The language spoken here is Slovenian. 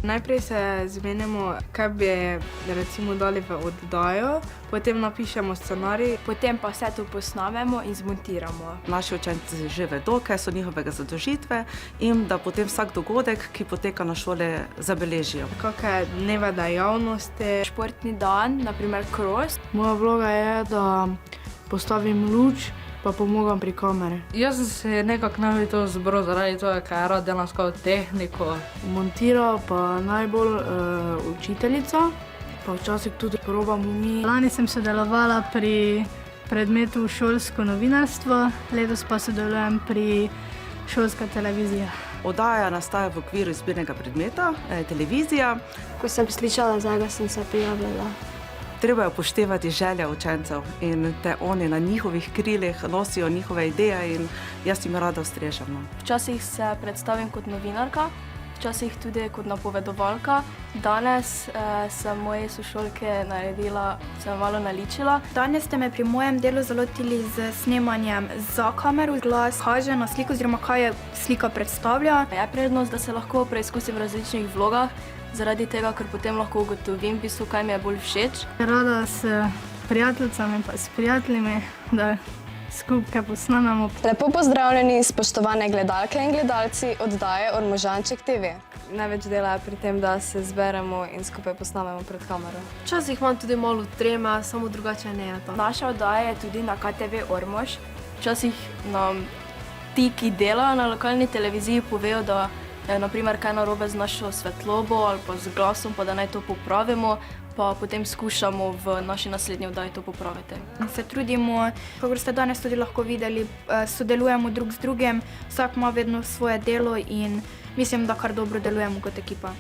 Najprej se zmenimo, kaj bi recimo dali v oddajo, potem napišemo scenarij, potem pa vse to posnamemo in zmontiramo. Naši učenci že vedo, kaj so njihove zadolžitve in da potem vsak dogodek, ki poteka na šole, zabeležijo. kakšne dneve dejavnosti. Športni dan, naprimer cross. Moja vloga je, da postavim luč, pa pomagam pri kameri. Jaz sem se nekako najbolj to zbral zaradi tega, ker rad delam skozi tehniko. Montira pa najbolj učiteljica, pa včasih tudi probamo mi. Lani sem sodelovala pri predmetu šolsko novinarstvo, letos pa sodelujem pri šolska televizija. Oddaja nastaja v okviru izbirnega predmeta, televizija. Ko sem slišala zdaj, sem se prijavila. Treba je upoštevati želje učencev in te oni na njihovih krilih nosijo njihove ideje in jaz jim rada ustrežem. Včasih se predstavim kot novinarka, včasih tudi kot napovedovalka. Danes sem moje sošolke naredila, sem malo naličila. Danes ste me pri mojem delu zalotili z snemanjem za kamero. Glas kaže na sliko, oziroma kaj je slika predstavlja. Je prednost, da se lahko preizkusim v različnih vlogah, zaradi tega, ker potem lahko ugotovim, kaj mi je bolj všeč. Rada s prijateljicami pa s prijatelji, da skupaj posnamemo. Lepo pozdravljeni, spoštovane gledalke in gledalci oddaje Ormožanček TV. Največ dela je pri tem, da se zberemo in skupaj posnamemo pred kamero. Včasih imam tudi malo trema, samo drugače ne je to. Naša oddaja je tudi na KTV Ormož. Včasih nam ti, ki delajo na lokalni televiziji, povejo, da je naprimer kaj narobe z našo svetlobo ali pa z glasom, pa da naj to popravimo, pa potem skušamo v naši naslednji oddaji to popraviti. Se trudimo, kakor ste danes tudi lahko videli, sodelujemo drug z drugim, vsak ima vedno svoje delo in mislim, da kar dobro delujemo kot ekipa.